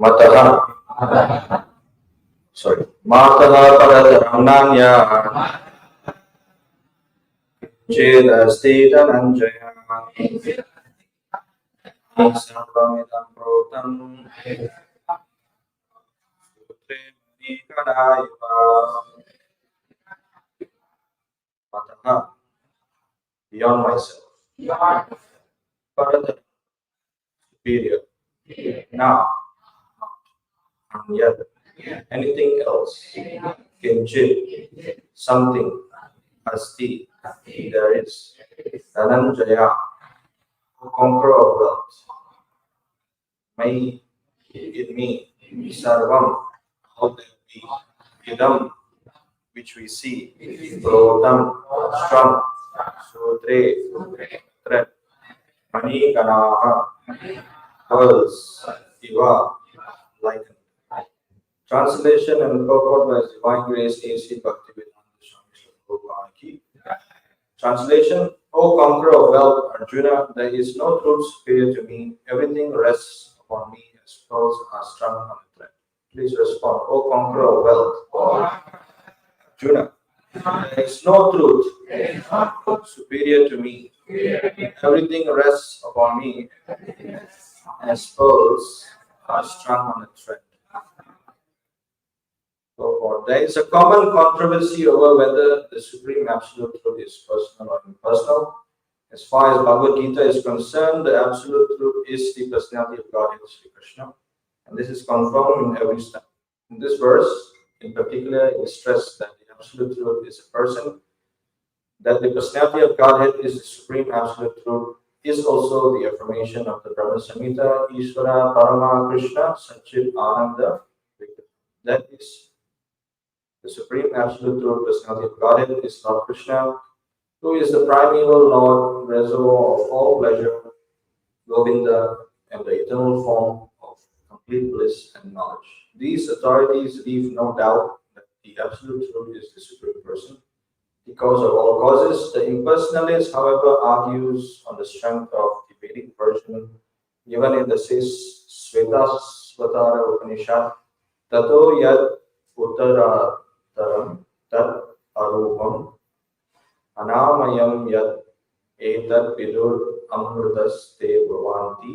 Mataha. Sorry. Mataha paradaram nanya. Chedasti dhananjaya. Sarvamidam protam. Mataha. Beyond myself. Paradaram. Superior. Now. And yet. Anything else. Kinchit. Something. Asti. There is. Dhananjaya. Conqueror of wealth. May in me. Sarvam. All that we. Idam. Which we see. Prodam. Strong. Sudre. Threat. Mani Ganaha. Pearls. Iva. Like. Translation and purport by His Divine Grace A.C. Bhaktivedanta Swami Prabhupada Ki. Translation: O conqueror of wealth, Arjuna, there is no truth superior to me. Everything rests upon me as pearls are strung on a thread. Please respond. O conqueror of wealth, Arjuna, there is no truth superior to me. Everything rests upon me as pearls are strung on a thread. There is a common controversy over whether the Supreme Absolute Truth is personal or impersonal. As far as Bhagavad Gita is concerned, the Absolute Truth is the personality of Godhead, Sri Kṛṣṇa, and this is confirmed in every step. In this verse, in particular, it is stressed that the Absolute Truth is a person, that the personality of Godhead is the Supreme Absolute Truth, is also the affirmation of the Brahma Samhita, Ishvara Parama Kṛṣṇa Satchit Ananda. That is the Supreme Absolute Truth, personality of Godhead, is Lord Kṛṣṇa, who is the primeval Lord, reservoir of all pleasure, Govinda, and the eternal form of complete bliss and knowledge. These authorities leave no doubt that the Absolute Truth is the Supreme Person, the cause of all causes. The impersonalist, however, argues on the strength of the Vedic version given in the Svetasvatara Upanishad, Tato Yad Uttarattaram Tat Arupam Anamayam Yad Etat Vidur Amrutaste Bhavanti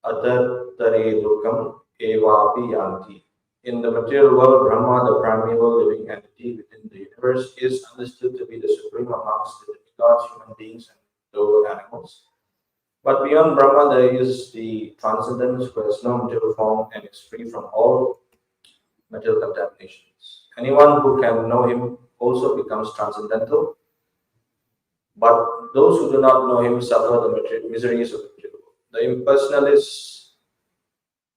Adartare Dukam Evapi Yanti. In the material world, Brahma, the primeval living entity within the universe, is understood to be the supreme amongst the demigods, human beings, and lower animals. But beyond Brahma, there is the Transcendent, who has no material form and is free from all material contaminations. Anyone who can know him also becomes transcendental, but those who do not know him suffer the miseries of the material world. The impersonalist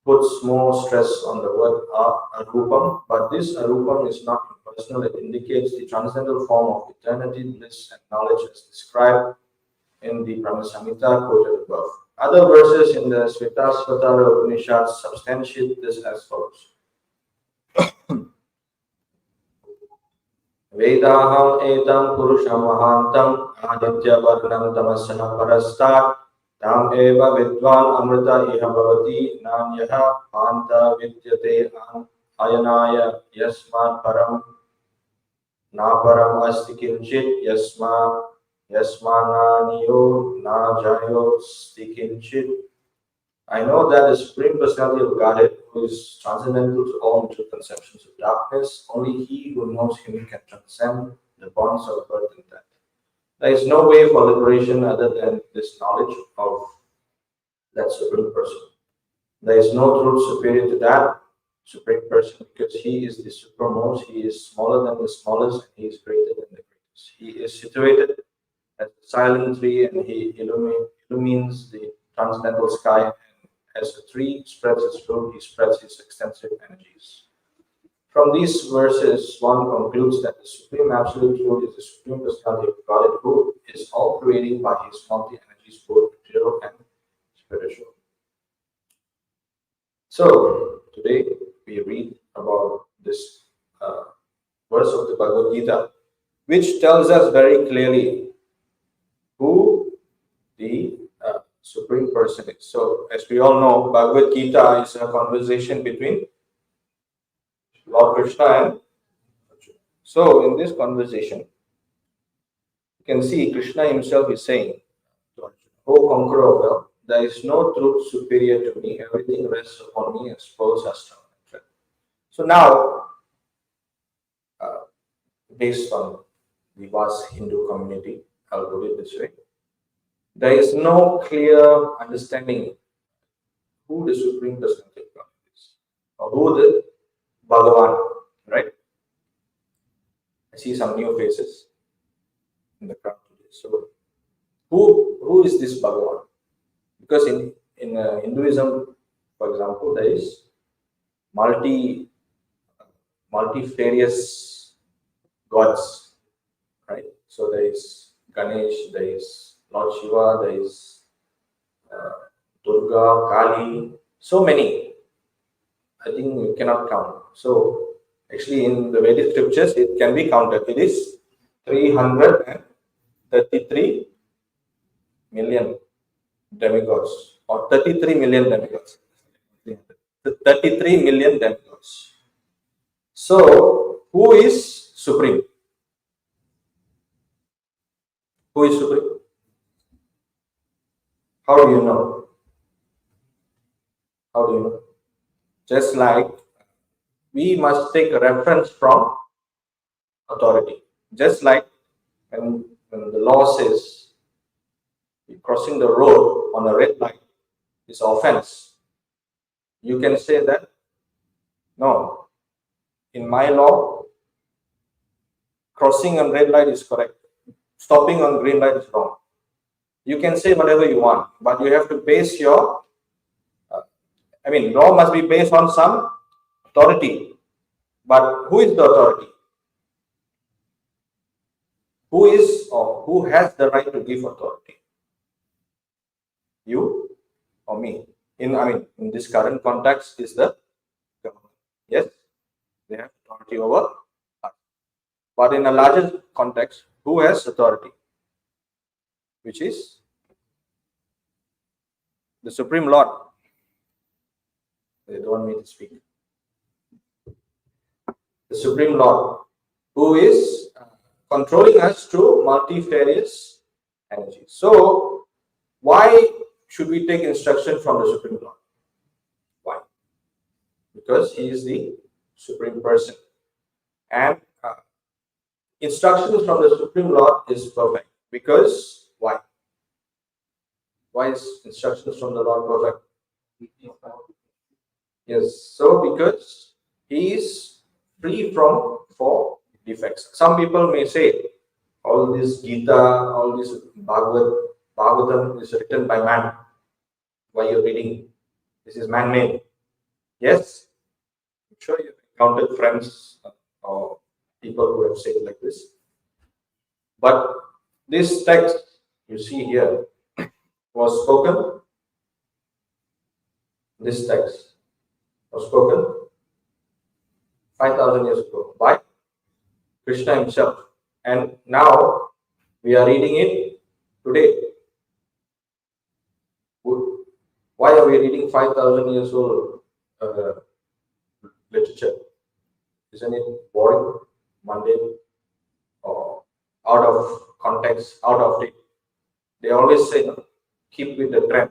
puts more stress on the word arupam, but this arupam is not impersonal. It indicates the transcendental form of eternity, bliss, and knowledge as described in the Brahma Samhita quoted above. Other verses in the Svetasvatara Upanishad substantiate this as follows. Vedaham etam purusham mahantam aditya varnam tamasana parastat tam eva vidvan amrita iha bhavati nanyaha panta vidyate ayanaya yasmat param na param asti kinchit yasmananiyo na jayo sti kinchit. I know that the Supreme Personality of Godhead, who is transcendental to all material conceptions of darkness, only he who knows him can transcend the bonds of birth and death. There is no way for liberation other than this knowledge of that Supreme Person. There is no truth superior to that Supreme Person, because he is the supermost, he is smaller than the smallest, and he is greater than the greatest. He is situated as a silent tree, and he illumines the transcendental sky. As the tree spreads its fruit, he spreads his extensive energies. From these verses, one concludes that the Supreme Absolute Truth is the Supreme Personality of Godhead, who is all-creating by his multi-energies, both material and spiritual. So, today we read about this verse of the Bhagavad Gita, which tells us very clearly who the Supreme Personage. So, as we all know, Bhagavad Gita is a conversation between Lord Krishna and Arjuna. So, in this conversation, you can see Krishna himself is saying to Arjuna, "O conqueror of wealth, there is no truth superior to me. Everything rests upon me as Paul Sastra." So now, based on the vast Hindu community, I'll put it this way. There is no clear understanding who the Supreme Personality of God is, or who the Bhagavan, right? I see some new faces in the crowd today. So, who is this Bhagavan? Because in Hinduism, for example, there is multifarious gods, right? So there is Ganesh, there is Lord Shiva, there is Durga, Kali, so many. I think you cannot count. So actually, in the Vedic scriptures, it can be counted. It is 333 million demigods, or 33 million demigods. 33 million demigods. So, who is supreme? Who is supreme? How do you know? How do you know? Just like we must take a reference from authority. Just like when the law says crossing the road on a red light is offense, you can say that, no, in my law, crossing on red light is correct. Stopping on green light is wrong. You can say whatever you want, but you have to base your, law must be based on some authority. But who is the authority? Who is or who has the right to give authority? You or me? In this current context is the government. Yes, they have authority over us. But in a larger context, who has authority? Which is the Supreme Lord. They don't want me to speak. The Supreme Lord, who is controlling us through multifarious energy. So, why should we take instruction from the Supreme Lord? Why? Because he is the Supreme Person. And instructions from the Supreme Lord is perfect. Because why? Why is instructions from the Lord perfect? Yes, so because he is free from 4 defects. Some people may say, all this Gita, all this Bhagavatam is written by man. Why you're reading? This is man-made. Yes, I'm sure you've encountered friends or people who have said like this. But this text you see here was spoken. This text was spoken 5,000 years ago by Krishna himself. And now we are reading it today. Why are we reading 5,000 years old literature? Isn't it boring, mundane, or out of context, out of date? They always say, no, keep with the trend.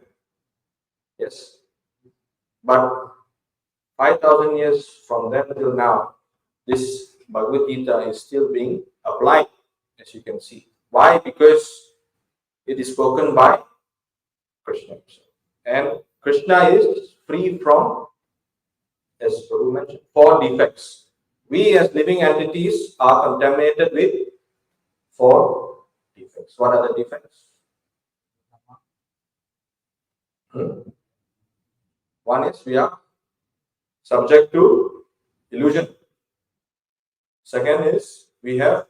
Yes. But 5,000 years from then till now, this Bhagavad Gita is still being applied, as you can see. Why? Because it is spoken by Krishna himself. And Krishna is free from, as Prabhu mentioned, 4 defects. We as living entities are contaminated with 4 defects. What are the defects? One is we are subject to illusion. Second is we have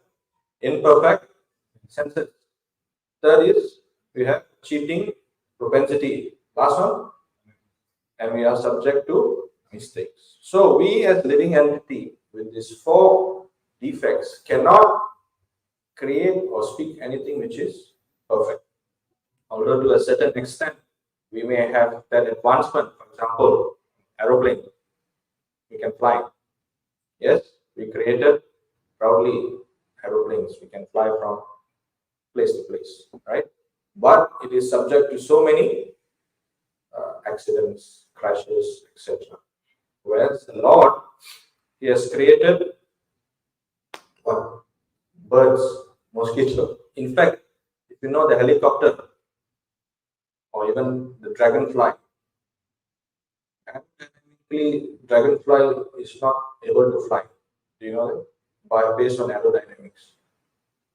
imperfect senses. Third is we have cheating propensity. Last one, and we are subject to mistakes. So we as living entity with these 4 defects cannot create or speak anything which is perfect. Although to a certain extent we may have that advancement. For example, aeroplane, we can fly. Yes, we created proudly aeroplanes. We can fly from place to place, right? But it is subject to so many accidents, crashes, etc. Whereas the Lord, He has created what? Birds, mosquitoes. In fact, if you know the helicopter or even the dragonfly, aerodynamically, dragonfly is not able to fly. Do you know that? Based on aerodynamics.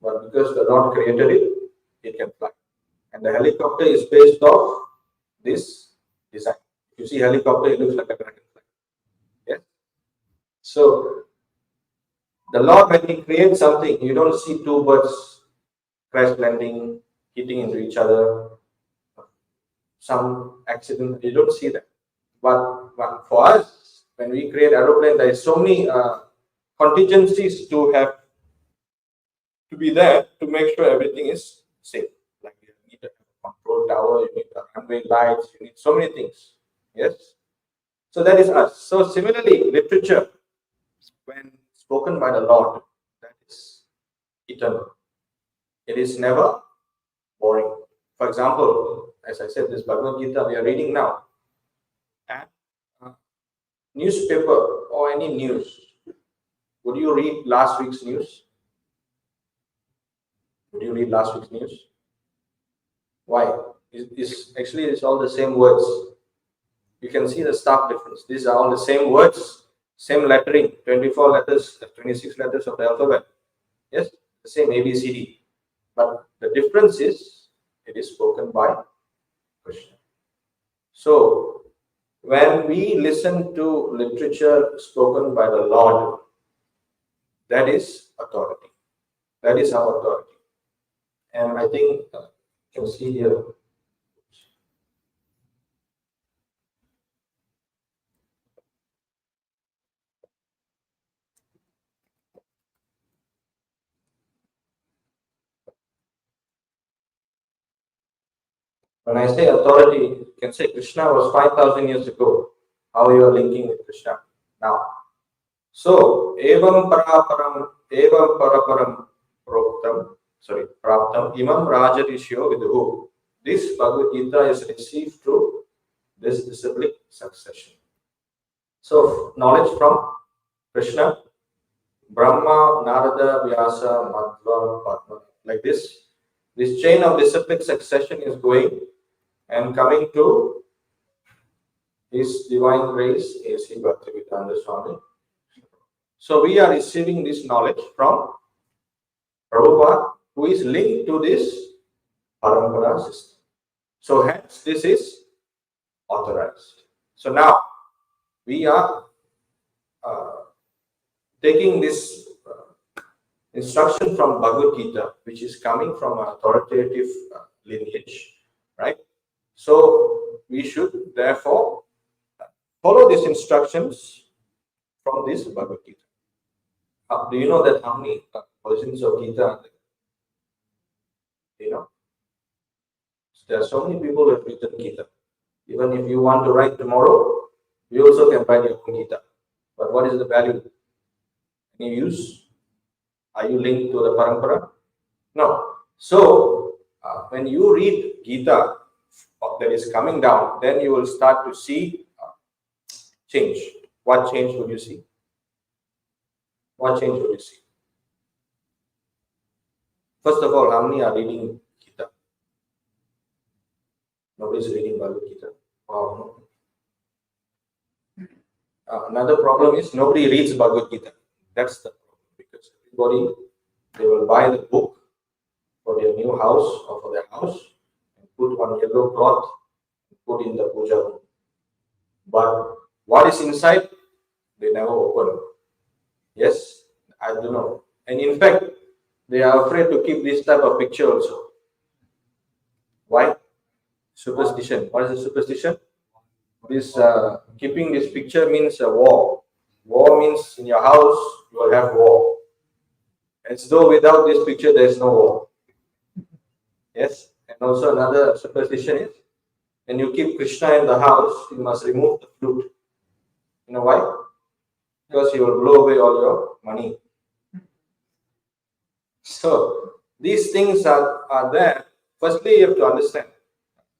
But because the Lord created it, it can fly. And the helicopter is based off this design. You see helicopter, it looks like a dragonfly. Yes. So the Lord, when He creates something, you don't see two birds crash landing, hitting into each other, some accident. You don't see that. But for us, when we create aeroplane, there is so many contingencies to have to be there to make sure everything is safe. Like you need a control tower, you need a runway lights, you need so many things. Yes. So that is us. So similarly, literature, when spoken by the Lord, that is eternal. It is never boring. For example, as I said, this Bhagavad Gita we are reading now, and newspaper or any news. Would you read last week's news? Would you read last week's news? Why? It's all the same words. You can see the stark difference. These are all the same words, same lettering, 24 letters, 26 letters of the alphabet. Yes, the same ABCD. But the difference is it is spoken by Kṛṣṇa. So when we listen to literature spoken by the Lord, that is authority. That is our authority. And I think you can see here. When I say authority, you can say Kṛṣṇa was 5,000 years ago. How you are linking with Kṛṣṇa now? So, evam paraparam praptam imam rajarishyo viduhu. This Bhagavad Gita is received through this disciplic succession. So, knowledge from Kṛṣṇa, Brahma, Narada, Vyasa, Madhva, Padma, like this. This chain of disciplic succession is going and coming to His Divine Grace, A.C. Bhaktivedanta Swami. So we are receiving this knowledge from Prabhupada, who is linked to this parampara system. So hence this is authorized. So now we are taking this instruction from Bhagavad Gita, which is coming from an authoritative lineage, right? So we should therefore follow these instructions from this Bhagavad Gita. Do you know that how many versions of Gita are there? You know, there are so many people who have written Gita. Even if you want to write tomorrow, you also can write your own Gita. But what is the value? Any use? Are you linked to the parampara? No. So when you read Gita that is coming down, then you will start to see change. What change would you see? What change would you see? First of all, how many are reading Gita? Nobody is reading Bhagavad Gita. Wow. Another problem is nobody reads Bhagavad Gita. That's the problem, because everybody, they will buy the book for their new house or for their house and put one yellow cloth and put in the puja room. But what is inside, they never open. Yes, I don't know. And in fact, they are afraid to keep this type of picture also. Why? Superstition. What is the superstition? This keeping this picture means a war. War means in your house you will have war. As though without this picture there is no war. Yes. And also another superstition is When you keep Kṛṣṇa in the house, you must remove the flute. You know why? Because he will blow away all your money. So these things are there. Firstly, you have to understand,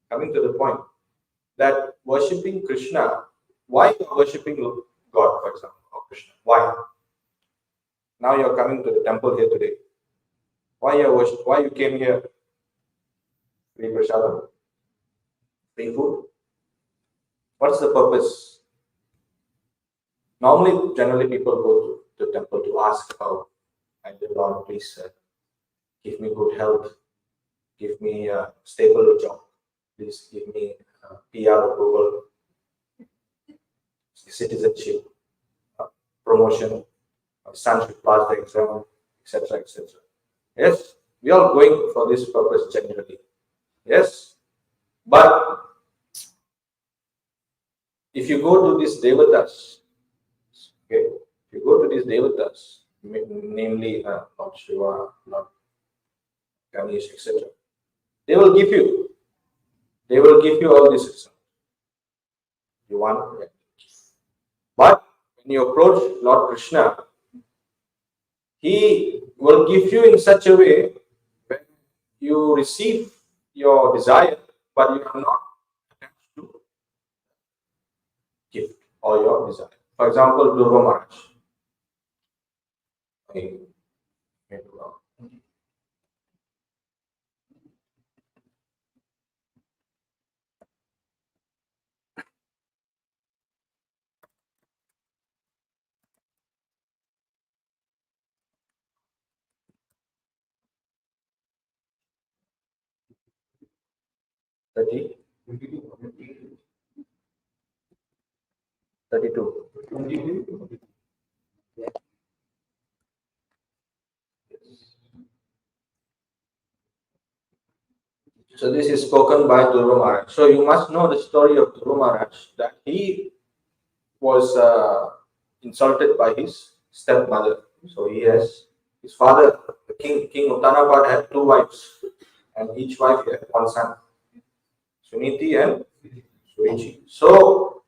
coming to the point, that worshipping Kṛṣṇa, why you are worshipping God, for example, or Kṛṣṇa? Why? Now you are coming to the temple here today. Why you came here? Free prasadam, free food. What's the purpose? Normally, generally people go to the temple to ask about, and the Lord, please give me good health, give me a stable job, please give me PR approval, citizenship, promotion, son should pass the exam, etc., etc. Yes, we are going for this purpose generally. Yes, but if you go to these devatas, okay, if you go to these devatas, namely Lord Shiva, Lord Ganesh, etc., they will give you all these results. You want, yeah. But when you approach Lord Kṛṣṇa, he will give you in such a way when you receive your desire, but you are not attached to gift or your desire. For example, Dhruva Maharaj. Okay. 30, 32. So this is spoken by Dhruva Maharaj. So you must know the story of Dhruva Maharaj, that he was insulted by his stepmother. So he has his father, the King Uttanapad, had 2 wives, and each wife had 1 son, Suniti and Suichi. So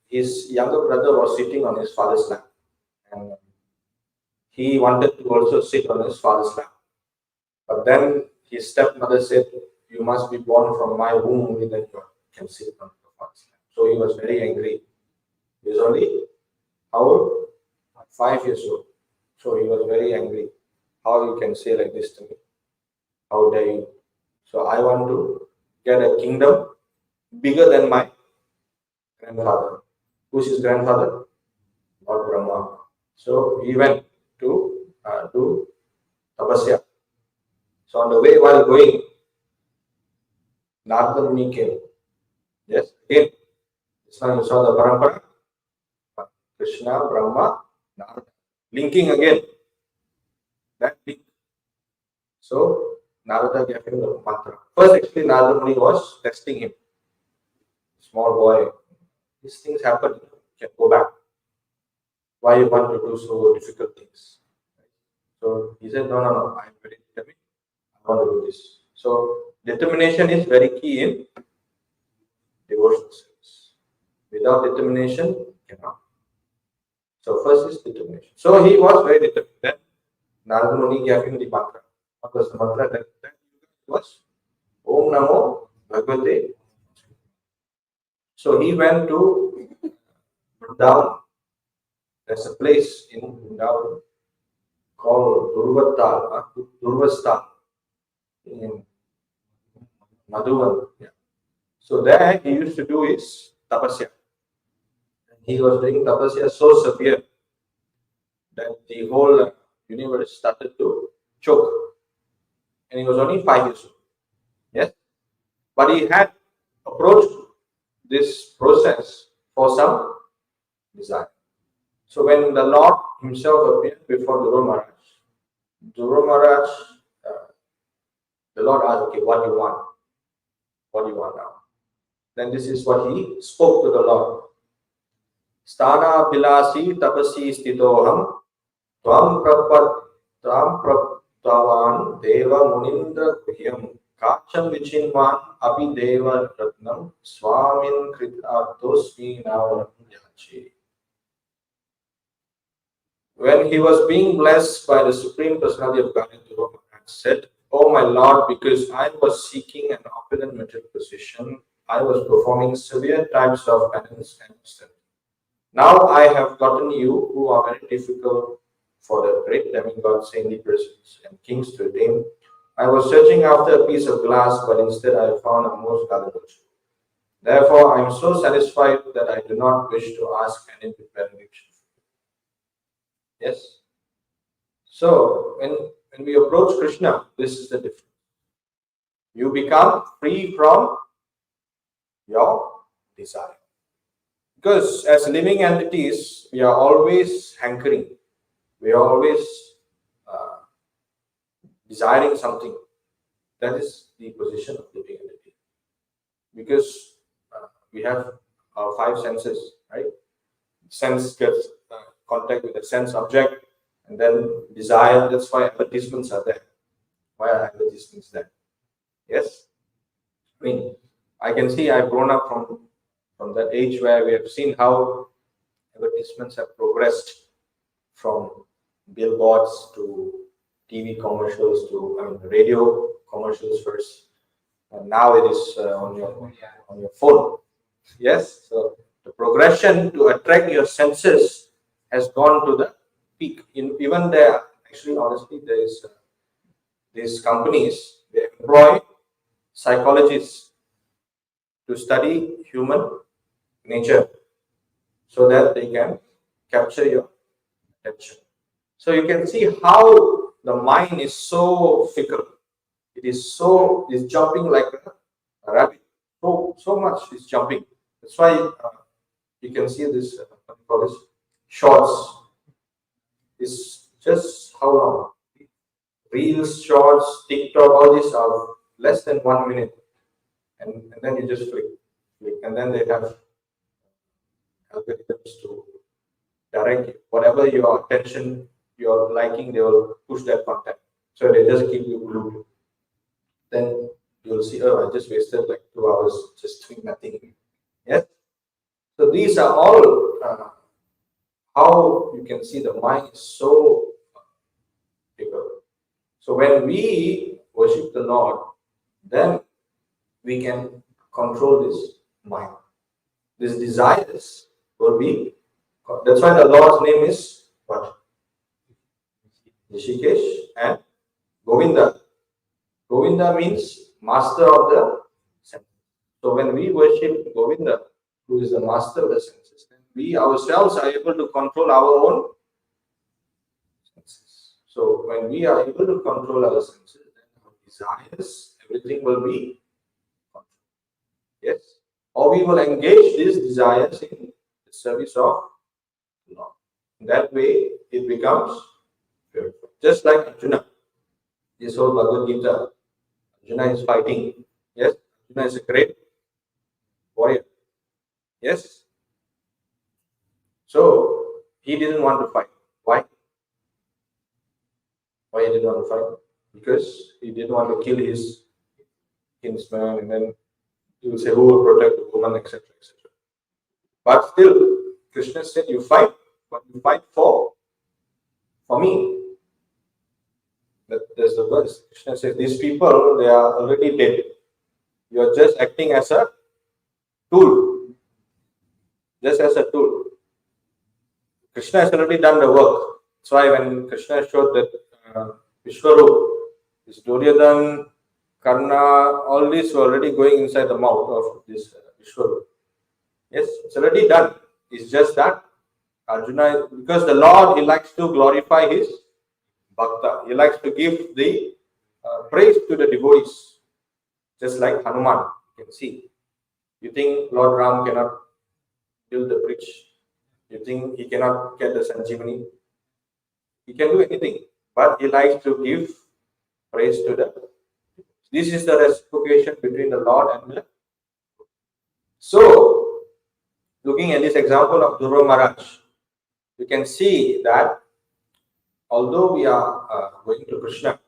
his younger brother was sitting on his father's lap, and he wanted to also sit on his father's lap. But then his stepmother said, "You must be born from my womb, only then you can sit on your father's lap." So he was very angry. He was only how old? 5 years old. So he was very angry. How you can say like this to me? How dare you? So I want to get a kingdom bigger than my grandfather. Who's his grandfather? Lord Brahma. So he went to do tapasya. So on the way while going, Narada Muni came. Yes, again, this time you saw the parampara. Kṛṣṇa, Brahma, Narada. Linking again. That link. So Narada gave him the mantra. First, actually, Narada Muni was testing him. Small boy, these things happen. You can go back. Why you want to do so difficult things? So he said, no, I am very determined. I want to do this. So determination is very key in devotional service. Without determination, you cannot. So first is determination. So he was very determined. Then Narada Muni gave him the mantra. What was the mantra? That was Om Namo Bhagavate. So he went to Vrindavan. There's a place in Vrindavan called Durvastal in Madhuvan. Yeah. So there he used to do his tapasya. He was doing tapasya so severe that the whole universe started to choke. And he was only 5 years old. Yes. But he had approached this process for some desire. So when the Lord himself appeared before Dhruva Maharaj, the Lord asked, okay, what do you want? What do you want now? Then this is what he spoke to the Lord. Sthana bilasi tapasi stitoham tvam praptavan deva munindra guhyam Kacham vichinvan abhideva ratnam swamin kritarthosmi navaram yache. When he was being blessed by the Supreme Personality of Godhead, Dhruva Maharaj said, "Oh my Lord, because I was seeking an opulent material position, I was performing severe types of penance and austerity. Now I have gotten you, who are very difficult for the great demigods, saintly persons, and kings to attain. I was searching after a piece of glass, but instead I found a most valuable jewel. Therefore, I am so satisfied that I do not wish to ask any benediction." Yes. So when we approach Krishna, this is the difference. You become free from your desire. Because as living entities, we are always hankering. We are always uh, desiring something. That is the position of living entity. Because we have our five senses, right? Sense gets contact with the sense object, and then desire. That's why advertisements are there. Why are advertisements there? Yes. I mean, I can see I've grown up from that age where we have seen how advertisements have progressed from billboards to TV commercials to radio commercials first, and now it is on your phone. Yes, so the progression to attract your senses has gone to the peak. Even there, actually, honestly, there is these companies, they employ psychologists to study human nature so that they can capture your attention. So you can see how the mind is so fickle. It's jumping like a rabbit. So much is jumping. That's why you can see this what you call this shorts is just how long? Reels, shorts, TikTok, all these are less than 1 minute, and then you just click, and then they have algorithms to direct you. Whatever your attention you're liking, they will push that content. So they just keep you glued. Then you'll see, oh, I just wasted like 2 hours just doing nothing. Yes. So these are all how you can see the mind is so bigger. So when we worship the Lord, then we can control this mind. These desires will be. That's why the Lord's name is what? Rishikesh and Govinda. Govinda means master of the senses. So when we worship Govinda, who is the master of the senses, then we ourselves are able to control our own senses. So when we are able to control our senses, then our desires, everything will be controlled. Yes. Or we will engage these desires in the service of the Lord. That way it becomes purified. Just like Arjuna. This whole Bhagavad Gita, Arjuna is fighting. Yes, Arjuna is a great warrior. Yes. So he didn't want to fight. Why? Why he didn't want to fight? Because he didn't want to kill his kinsman, and then he will say, "Who will protect the woman," etc., etc. But still, Krishna said, "You fight, but you fight for me." There's the verse. Krishna says, "These people, they are already dead. You are just acting as a tool, just as a tool. Krishna has already done the work." That's why when Krishna showed that Vishwarup, this Duryodhan, Kṛṣṇa, all these were already going inside the mouth of this Vishwarup. Yes, it's already done. It's just that Arjuna, because the Lord, he likes to glorify his bhakta. He likes to give the praise to the devotees, just like Hanuman. You can see. You think Lord Ram cannot build the bridge? You think he cannot get the Sanjeevani? He can do anything, but he likes to give praise to the. This is the reciprocation between the Lord and the. So, looking at this example of Dhruva Maharaj, you can see that although we are going to Krishna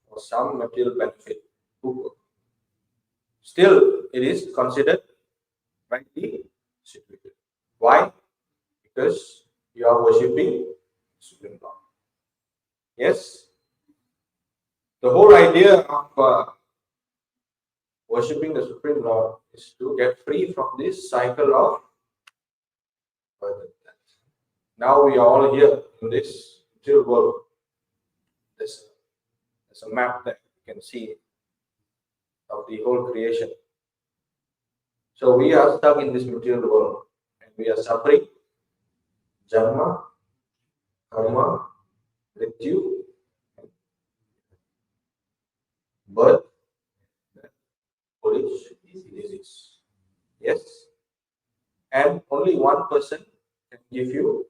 for some material benefit, still it is considered rightly situated. Why? Because you are worshipping Supreme Lord. Yes? The whole idea of worshipping the Supreme Lord is to get free from this cycle of birth and death. Now we are all here in this material world. There's a map that you can see of the whole creation. So we are stuck in this material world and we are suffering Janma, Karma, Mrityu, birth, old age, disease. Yes? And only one person can give you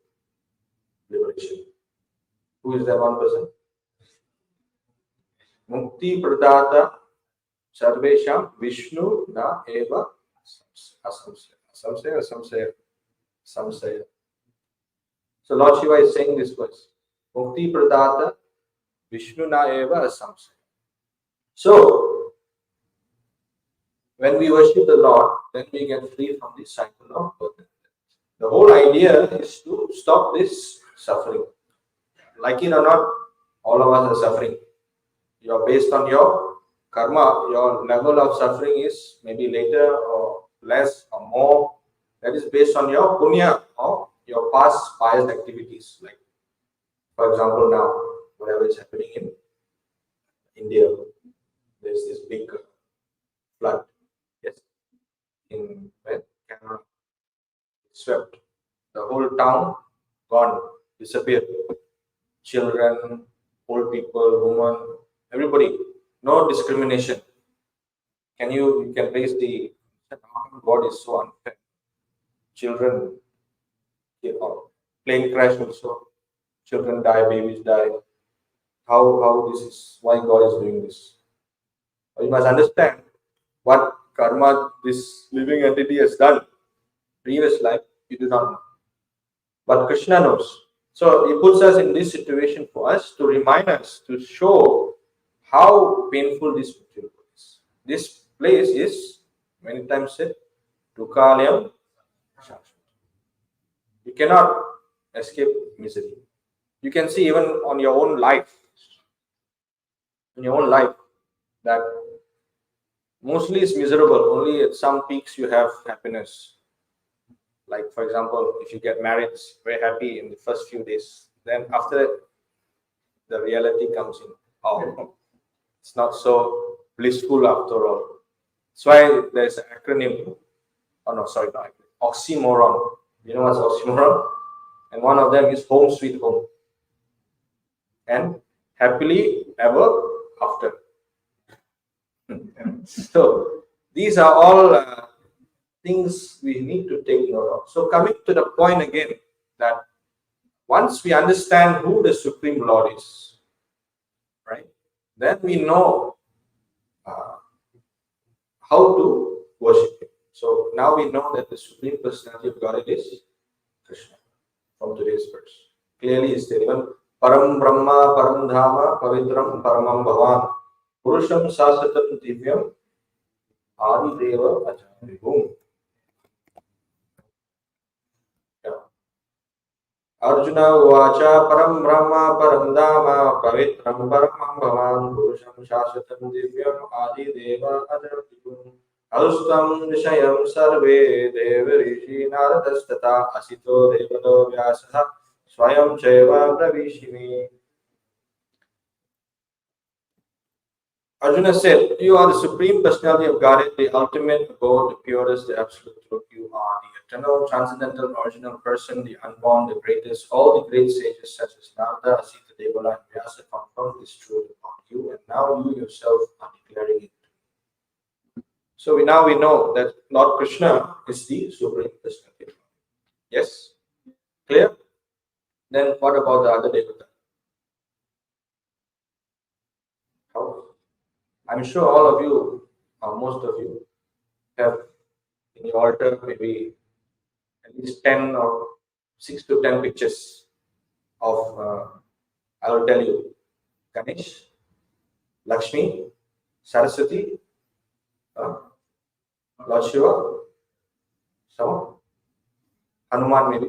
liberation. Who is that one person? Mukti Pradata Sarvesham Vishnu Na Eva Samsaya. So Lord Shiva is saying this verse. Mukti Pradata Vishnu Na Eva Samsaya. So when we worship the Lord, then we get free from this cycle of birth and death. The whole idea is to stop this suffering. Like it or not, all of us are suffering. You are based on your karma, your level of suffering is maybe later or less or more. That is based on your punya or your past pious activities. Like, for example, now, whatever is happening in India, there's this big flood. Yes, in Canada, swept. The whole town gone, disappeared. Children, old people, women, everybody. No discrimination. You can raise the God is so unfair. Children, plane crash also. Children die, babies die. How this is why God is doing this? You must understand what karma this living entity has done. Previous life, you do not know. But Krishna knows. So he puts us in this situation for us to remind us, to show how painful this material is. This place is many times said, Dukalayam Shashvat. You cannot escape misery. You can see even on your own life, that mostly is miserable. Only at some peaks you have happiness. Like, for example, if you get married, it's very happy in the first few days. Then after that, the reality comes in. Oh, it's not so blissful after all. That's why there's an acronym. Oh no, sorry, not oxymoron. You know what's oxymoron? And one of them is home sweet home. And happily ever after. So these are all things we need to take note of. So coming to the point again, that once we understand who the Supreme Lord is, right, then we know how to worship Him. So now we know that the Supreme Personality of Godhead is Kṛṣṇa from today's verse. Clearly is there. Even Param Brahma, Param Dhama, Pavitram, Paramam Bhavan, Purusham Sasatam Divyam, Adi Deva Acharya. Arjuna Uvacha Param Brahma Param Dhama Pavitram Paramam Bhavan Purusham Shashvatam Divyam Adi Deva Ajarvibhum Austam Nishayam Sarve Deva Rishi Naradastata Asito Devado Vyasaha Swayam Chaiva Pravishimi. Arjuna said, you are the Supreme Personality of Godhead, the ultimate abode, the purest, the absolute truth. You are the eternal, transcendental, original person, the unborn, the greatest. All the great sages such as Narada, Asita, Devala, and Vyasa confirmed this truth about you, and now you yourself are declaring it. So now we know that Lord Kṛṣṇa is the Supreme Personality. Yes? Clear? Then what about the other Devata? How? I'm sure all of you, or most of you, have in your altar maybe at least 10 or 6 to 10 pictures of, I will tell you, Ganesh, Lakshmi, Saraswati, Lord Shiva, someone? Hanuman maybe.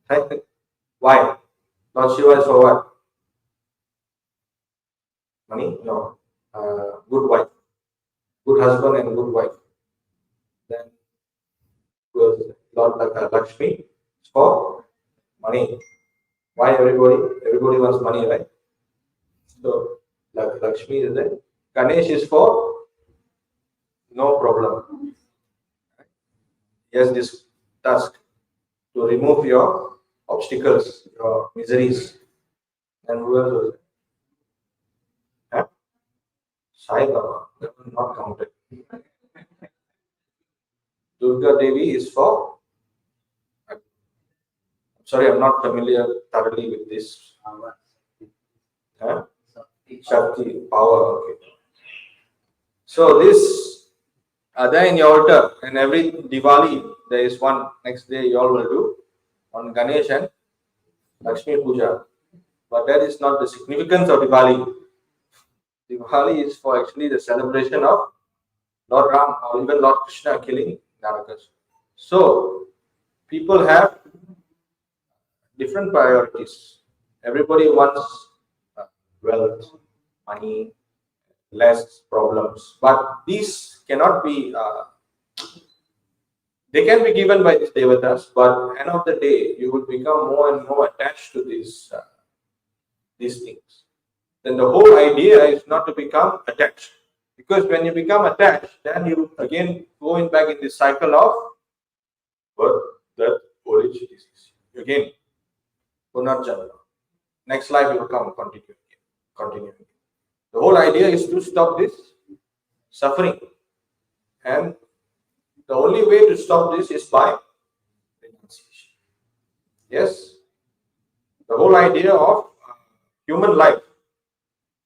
Right? Why? Lord Shiva is for what? Money? No. Good wife. Good husband and good wife. Then Lord Lakshmi is for money. Why everybody? Everybody wants money, right? So Lakshmi is there. Ganesh is for no problem. He has this task to remove your obstacles, your miseries. And who else was it? Huh? Sai Baba, that was not counted. Durga Devi is for. Sorry, I'm not familiar thoroughly with this. Huh? Shakti, power. Okay. So this there in your altar, and every Diwali there is one. Next day you all will do on Ganesh and Lakshmi Puja. But that is not the significance of Diwali. Diwali is for actually the celebration of Lord Ram or even Lord Krishna killing Narakas. So people have different priorities. Everybody wants wealth, money, less problems. But these cannot be, they can be given by these devatas, but at the end of the day, you will become more and more attached to these things. Then the whole idea is not to become attached. Because when you become attached, then you again going back in this cycle of birth, death, old age, disease. Again, Punarjanma. Next life you will come, continue. The whole idea is to stop this suffering. And the only way to stop this is by renunciation. Yes? The whole idea of human life,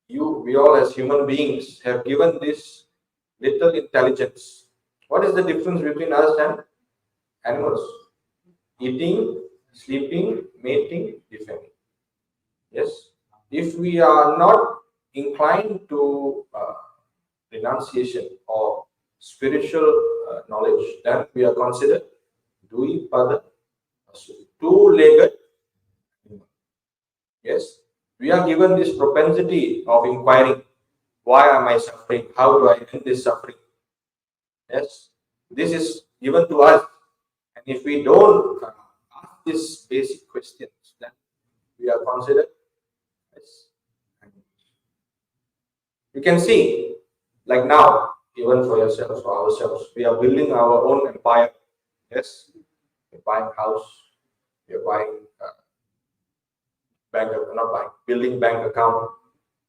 we all as human beings have given this little intelligence. What is the difference between us and animals? Eating, sleeping, mating, defending. Yes? If we are not inclined to renunciation or spiritual knowledge, then we are considered Dui-pada, two-legged animal. Yes? We are given this propensity of inquiring, why am I suffering? How do I end this suffering? Yes? This is given to us. And if we don't ask these basic questions, then we are considered as animals. You can see, like now, even for yourselves, for ourselves, we are building our own empire. Yes? We're buying house, we're buying building bank account.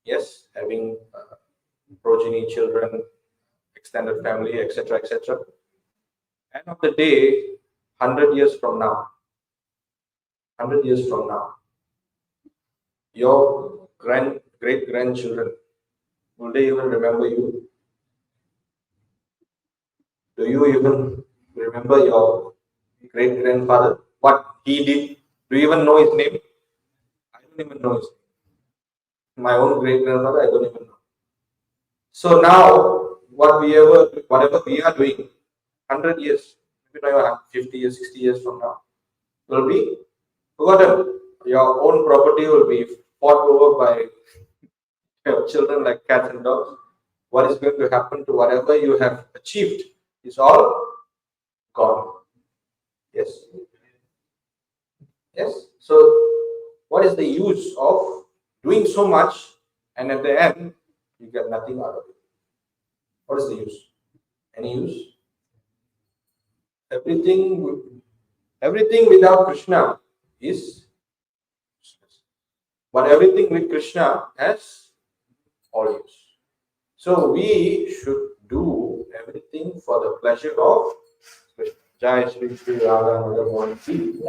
Yes? Having progeny, children, extended family, etc., etc. End of the day, 100 years from now, your great grandchildren, will they even remember you? Do you even remember your great grandfather? What he did? Do you even know his name? I don't even know his name. My own great grandfather, I don't even know. So now, whatever we are doing, 100 years, maybe not 50 years, 60 years from now, will be forgotten. Your own property will be fought over by your children like cats and dogs. What is going to happen to whatever you have achieved is all gone. Yes. Yes. So, what is the use of doing so much and at the end you get nothing out of it? What is the use? Any use? Everything without Krishna is useless. But everything with Krishna has all use. So we should do everything for the pleasure of Krishna. Jai Shri Shri Radha Madhavan Ki.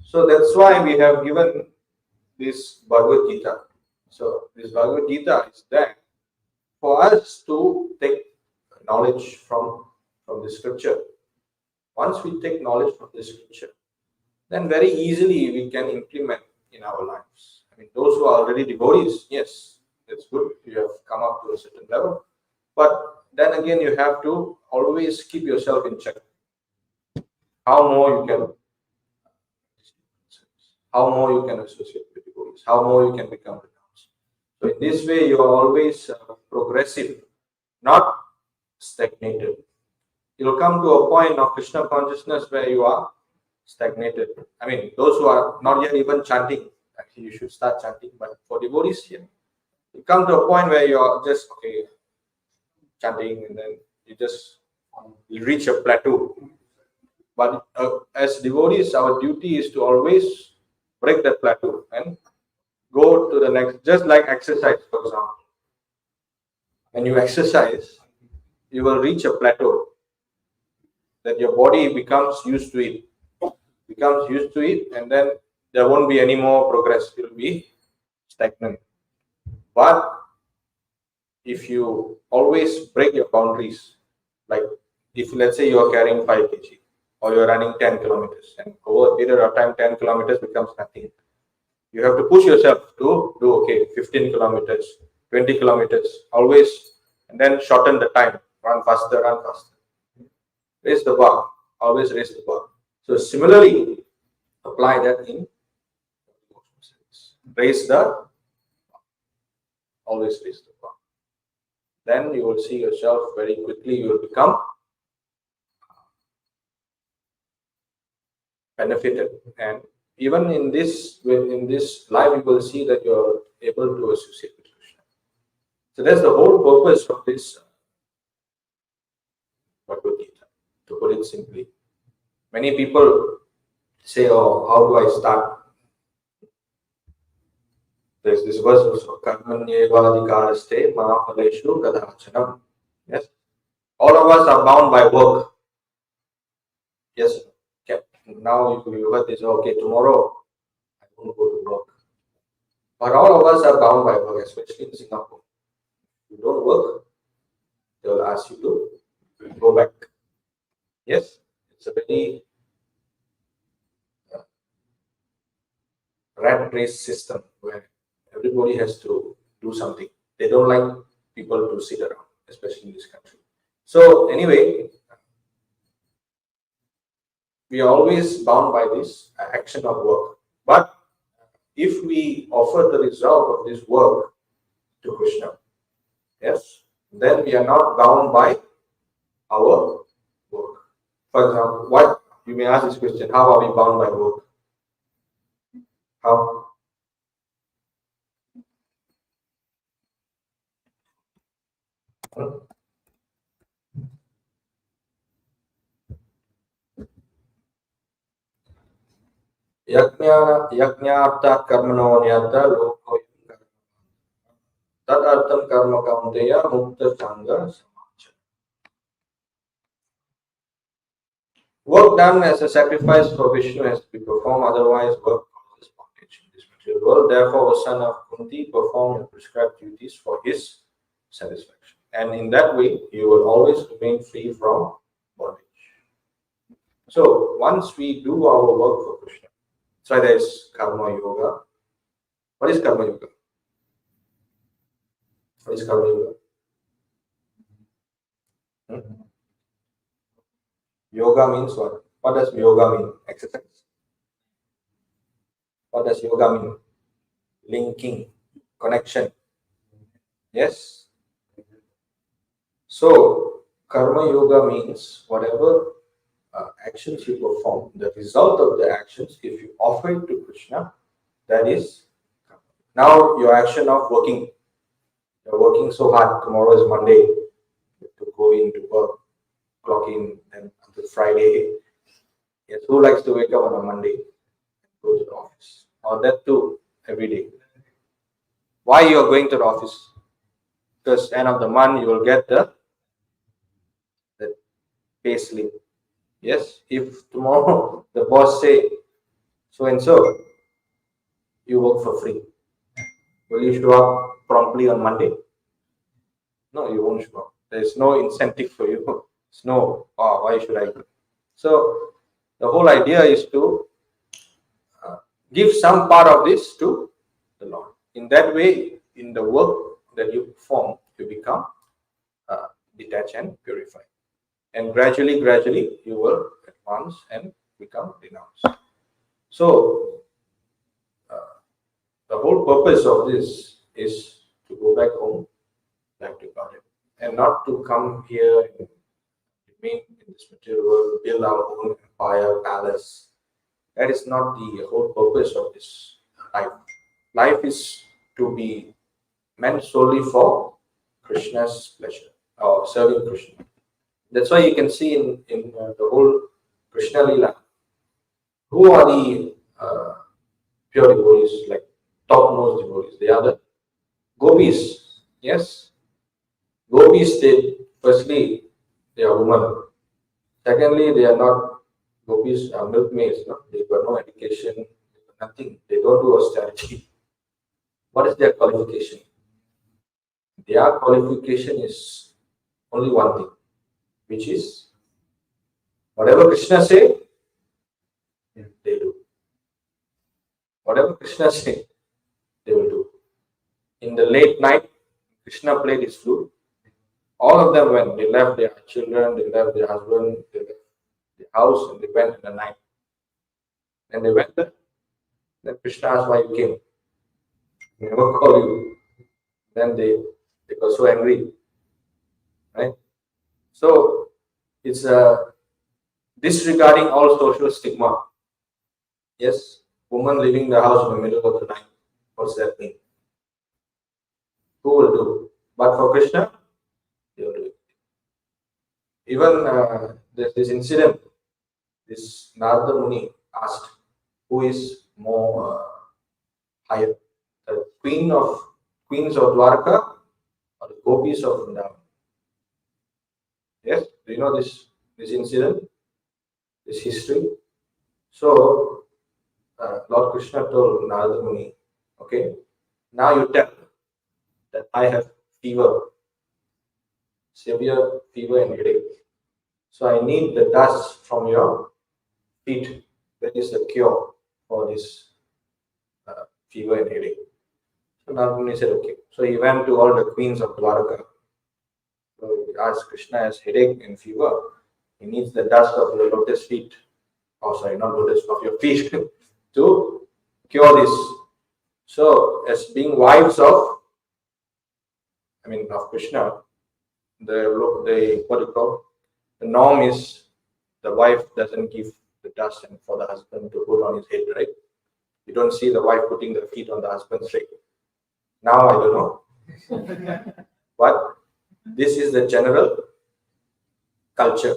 So that's why we have given this Bhagavad Gita. So this Bhagavad Gita is there for us to take knowledge from the scripture. Once we take knowledge from the scripture, then very easily we can implement in our lives. I mean, those who are already devotees, yes, that's good. You have come up to a certain level. But then again you have to always keep yourself in check. How more you can associate with devotees, how more you can become renounced. So in this way you are always progressive, not stagnated. You will come to a point of Krishna consciousness where you are stagnated. I mean, those who are not yet even chanting, actually you should start chanting, but for devotees here, you come to a point where you are just chanting, and then you reach a plateau. But as devotees, our duty is to always break that plateau and go to the next, just like exercise, for example. When you exercise, you will reach a plateau that your body becomes used to it. And then there won't be any more progress. It will be stagnant. But if you always break your boundaries, like if let's say you are carrying 5 kg or you're running 10 kilometers, and over a period of time 10 kilometers becomes nothing, you have to push yourself to do 15 kilometers, 20 kilometers, always, and then shorten the time, run faster, raise the bar, always raise the bar. So similarly, apply that in always raise the bar. Then you will see yourself very quickly, you will become benefited. And even in this life, you will see that you are able to associate with Krishna. So that's the whole purpose of this Bhagavad Gita, to put it simply. Many people say, oh, how do I start? There's this verse also, Karmanyevadhikaraste mahaphaleshu kadachanam. Yes. All of us are bound by work. Yes. Okay. Now you heard this, tomorrow I won't go to work. But all of us are bound by work, especially in Singapore. If you don't work, they will ask you to go back. Yes. It's a very rat race system where everybody has to do something. They don't like people to sit around, especially in this country. So anyway, we are always bound by this action of work. But if we offer the result of this work to Krishna, yes, then we are not bound by our work. For example, what you may ask this question: how are we bound by work? How? Yajñārtha karmano nyata loko tadartam karma kaunteya mukta sangha samacha. Work done as a sacrifice for Vishnu has to be performed, otherwise work causes bondage in this material world. Therefore, O son of Kunti, perform your prescribed duties for his satisfaction. And in that way, you will always remain free from bondage. So, once we do our work for Krishna, so there is karma yoga. What is karma yoga? What is karma yoga? Yoga means what? What does yoga mean? Exercise. What does yoga mean? Linking, connection. Yes. So, karma yoga means whatever actions you perform, the result of the actions, if you offer it to Krishna, that is karma. Now, your action of working, you're working so hard, tomorrow is Monday, you have to go into work, clock in, and until Friday. Yes, who likes to wake up on a Monday and go to the office? Or that too, every day. Why you are going to the office? Because end of the month you will get the pay slip. Yes, if tomorrow the boss say so and so, you work for free. Will you show up promptly on Monday? No, you won't show up. There is no incentive for you. It's no, why should I do? So the whole idea is to give some part of this to the Lord. In that way, in the work that you perform, you become detach and purify. And gradually, you will advance and become renounced. So, the whole purpose of this is to go back home, back to God, and not to come here and remain in this material world, build our own empire, palace. That is not the whole purpose of this life. Life is to be meant solely for Krishna's pleasure or serving Krishna. That's why you can see in the whole Krishna Lila, who are the pure devotees, like topmost devotees? They are the gopis. Yes, gopis. They firstly they are women. Secondly, they are not gopis are milkmaids. No? They got no education, nothing. They don't do austerity. What is their qualification? Their qualification is only one thing, which is whatever Krishna say, they do. Whatever Krishna say, they will do. In the late night, Krishna played his flute. All of them went. They left their children, they left their husband, they left the house, and they went in the night. And they went there. Then Krishna asked why you came. He never called you. Then they got so angry. Right? So it's disregarding all social stigma. Yes, woman leaving the house in the middle of the night. What's that mean? Who will do? But for Krishna, they will do it. Even there's this incident. This Narada Muni asked, who is more higher, the queens of Dwarka or the gopis of Vrindavan? Yes, do you know this incident, this history? So Lord Krishna told Narada Muni, okay, now you tell that I have fever, severe fever and headache. So I need the dust from your feet. That is the cure for this fever and headache. So Narada Muni said, okay. So he went to all the queens of Dwarka. So he asked, Krishna has headache and fever. He needs the dust of your lotus feet. Oh, sorry, not lotus, of your feet to cure this. So, as being wives of Krishna, the what do you call? The norm is the wife doesn't give the dust and for the husband to put on his head, right? You don't see the wife putting the feet on the husband's leg. Now I don't know, but this is the general culture,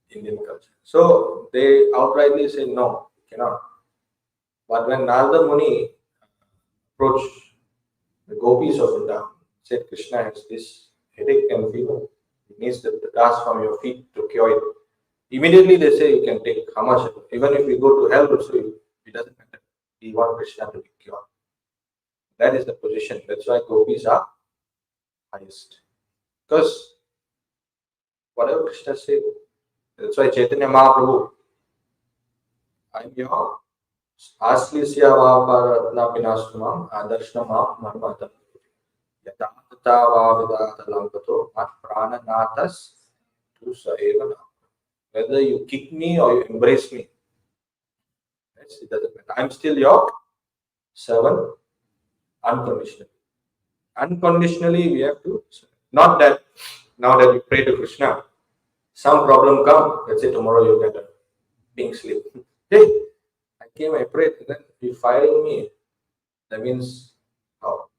Indian culture. So they outrightly say no, cannot. But when Narada Muni approached the gopis of Vrindavan, said Krishna has this headache and fever. He needs the dust from your feet to cure it. Immediately they say you can take how much, even if we go to hell also, it doesn't matter. We want Krishna to be cured. That is the position. That's why gopis are highest. Because whatever Krishna said, that's why Chaitanya Mahāprabhu, I'm your Aslisya Vaparatna Pinastumam Adarshnamam Marmata Yatata Vavidata Lampato Mat Prananatas Tu Saevana. Whether you kick me or you embrace me, it doesn't matter. I'm still your servant unconditionally. Unconditionally, we have to, not that now that you pray to Krishna, some problem come, let's say tomorrow you get a pink slip. Hey, I came, I prayed, and then you firing me. That means how?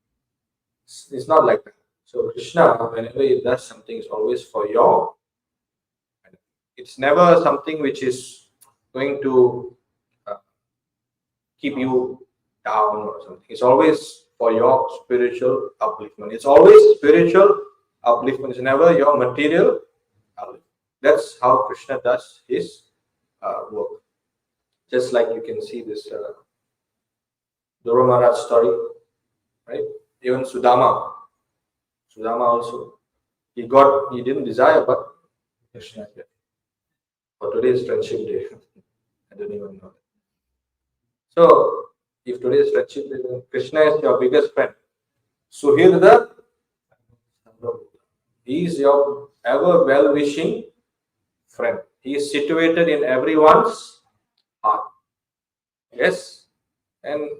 It's not like that. So Krishna, whenever he does something, is always for your. It's never something which is going to keep you down or something. It's always for your spiritual upliftment. It's always spiritual upliftment. It's never your material upliftment. That's how Krishna does his work. Just like you can see this Dhruva Maharaj story, right? Even Sudama also, he didn't desire, but Krishna did. For today is friendship day. I don't even know that. So, if today is friendship day, Krishna is your biggest friend. Suhirda, He is your ever well-wishing friend. He is situated in everyone's heart. Yes, and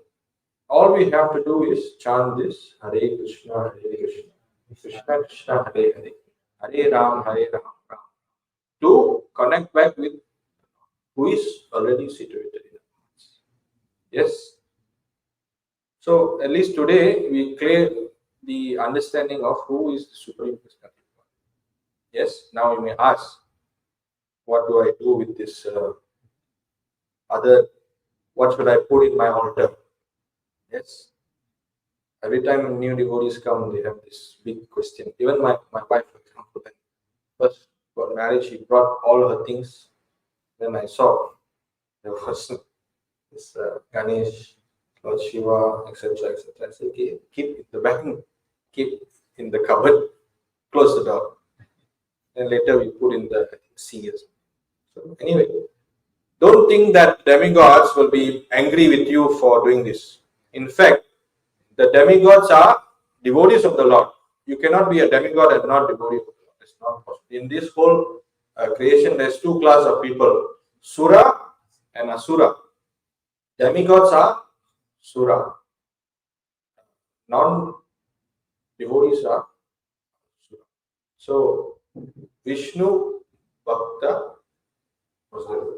all we have to do is chant this Hare Krishna, Krishna Krishna, Hare Hare, Hare Ram, Ram, to connect back with who is already situated in our hearts. Yes. So at least today we clear the understanding of who is the Supreme Krishna. Yes. Now you may ask, what do I do with this other? What should I put in my altar? Yes. Every time new devotees come, they have this big question. Even my wife, for example, when first got married, she brought all her things. Then I saw there was this Ganesh, Lord Shiva, etc., etc. I said, okay, keep in the back, keep in the cupboard, close the door. Then later we put in the seers. So anyway, don't think that demigods will be angry with you for doing this. In fact, the demigods are devotees of the Lord. You cannot be a demigod and not devotee of the Lord. It's not possible. In this whole creation, there's two classes of people: Sura and Asura. Demigods are Sura. Non-devotees are Sura. So, Vishnu Bhakta was the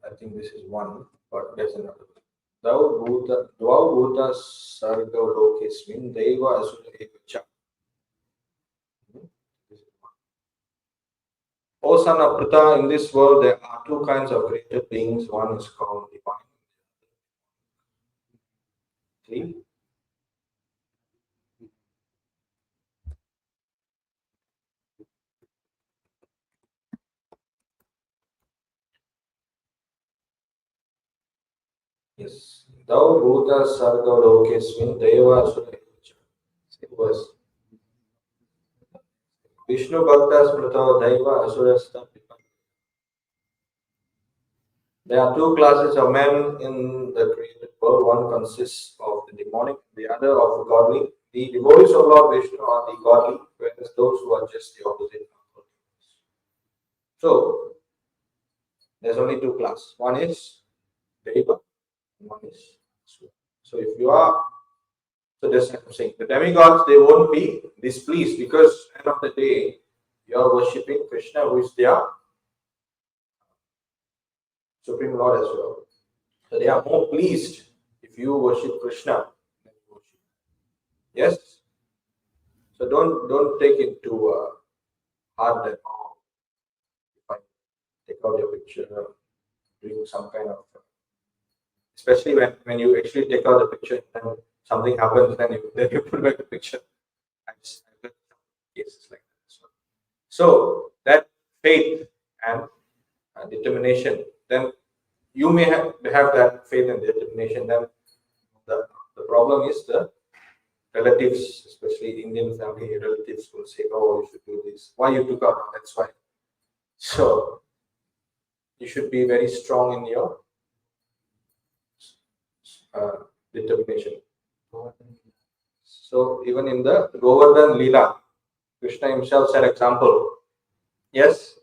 I think this is one, but there's another. Dvau bhuta sarga lokesmin deva asura evacha. O son of Pritha, in this world there are two kinds of created beings. One is called divine. See? Yes. Dvau bhuta sarga lokesmin deva asura evacha. See the verse. Vishnu Bhakta Smrita Daiva Asurasta. There are two classes of men in the created world. One consists of the demonic, the other of the godly. The devotees of Lord Vishnu are the godly, whereas those who are just the opposite. So, there's only two classes. One is Deva, and one is Asura. So, if you are, so that's what I'm saying. The demigods, they won't be displeased because at the end of the day, you are worshipping Krishna, who is their Supreme Lord as well. So they are more pleased if you worship Krishna. Yes. So don't take into heart that if I take out your picture, doing some kind of, especially when you actually take out the picture and something happens, then you put back the picture. I've got cases like that. So that faith and determination, then you may have that faith and determination. Then the problem is the relatives, especially Indian family relatives, will say, "Oh, you should do this. Why you took out? That's why." So you should be very strong in your determination. So even in the Govardhan Leela, Krishna himself set example. Yes,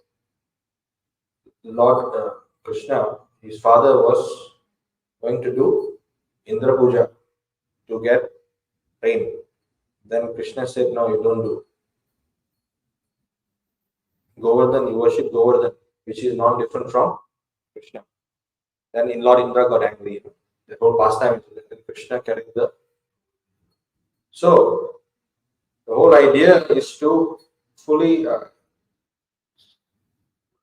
Lord Krishna, his father was going to do Indra Puja to get rain. Then Krishna said, no, you don't do. Govardhan, you worship Govardhan, which is not different from Krishna. Then in Lord Indra got angry. The whole pastime is Krishna carried the. So the whole idea is to fully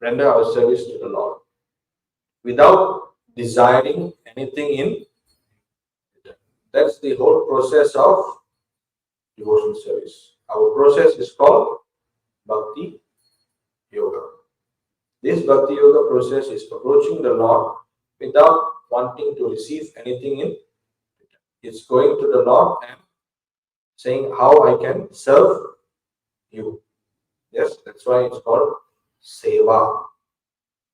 render our service to the Lord without desiring anything in return. That's the whole process of devotional service. Our process is called Bhakti Yoga. This Bhakti Yoga process is approaching the Lord without wanting to receive anything in return. It's going to the Lord and saying how I can serve you. Yes, that's why it's called Seva.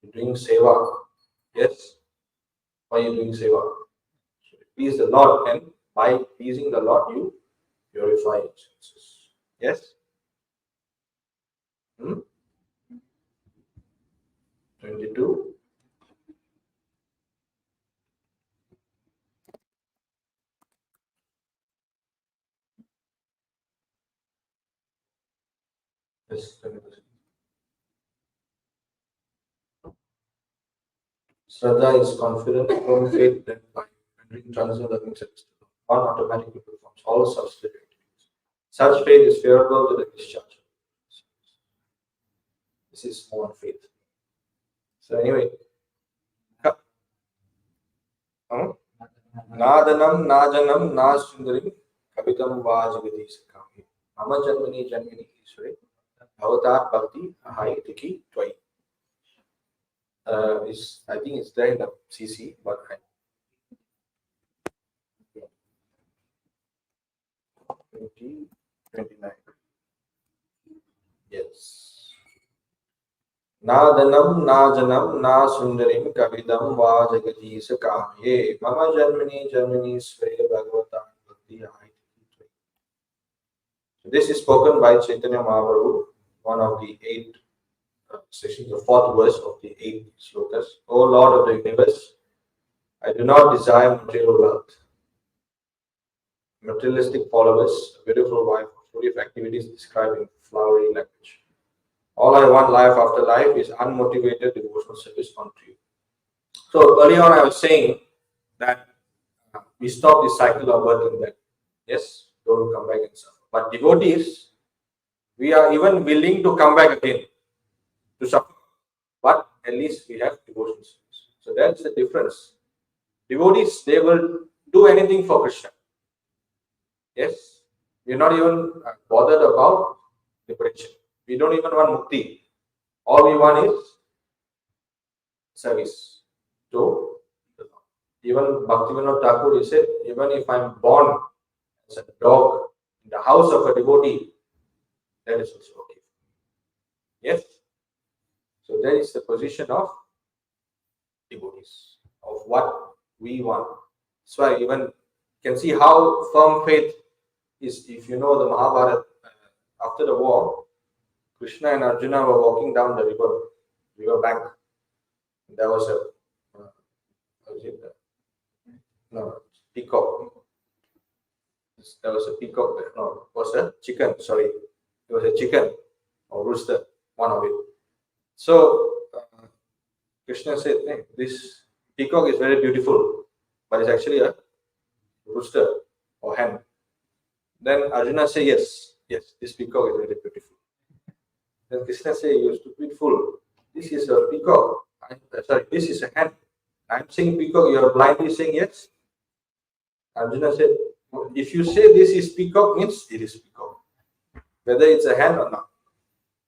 You're doing Seva. Yes. Why are you doing Seva? So please the Lord, and by pleasing the Lord, you purify your senses. Yes? 22. Yes, 20%. Shraddha is confident, firm faith that by rendering transcendental loving service to God, one automatically performs all subsidiary activities. Such faith is favorable to the discharge. This is more faith. So anyway, Nadanam, Najanam, Nasundarim, Kapitam Vajagati Sakami. Mama Janmani Janmani Ishwari, Avatar Bhakti, Ahayatiki, Twai. I think it's there in the CC, but I 29. Yes. Nadanam, Najanam, Na Sundarim, Kavidam, Vajagati Sakami. Mama Janmani Janmani Sway Bhagavatam Bhakti Ahayatiki. So this is spoken by Chaitanya Mahāprabhu, one of the 8 sessions, the 4th verse of the 8 slokas. O Lord of the universe, I do not desire material wealth, materialistic followers, a beautiful wife, full of activities described in flowery language. All I want life after life is unmotivated devotional service unto you. So earlier on I was saying that we stop the cycle of birth and death. Yes, don't come back and suffer. But devotees, we are even willing to come back again to suffer. But at least we have devotional service. So that's the difference. Devotees, they will do anything for Krishna. Yes, we're not even bothered about liberation. We don't even want mukti. All we want is service to the Lord. Even Bhaktivinoda Thakur, he said, even if I'm born as a dog in the house of a devotee, that is also okay. Yes. So that is the position of devotees, of what we want. So I even can see how firm faith is. If you know the Mahabharata, after the war, Krishna and Arjuna were walking down the river bank. There was a peacock. There was a peacock. No, it was a chicken. Sorry, it was a chicken or rooster. One of it. So Krishna said, hey, this peacock is very beautiful, but it's actually a rooster or hen. Then Arjuna said, yes, this peacock is very beautiful. Then Krishna said, you're stupid fool. This is a peacock. This is a hen. I'm saying peacock, you are blindly saying yes. Arjuna said, if you say this is peacock, means it is peacock, whether it's a hen or not.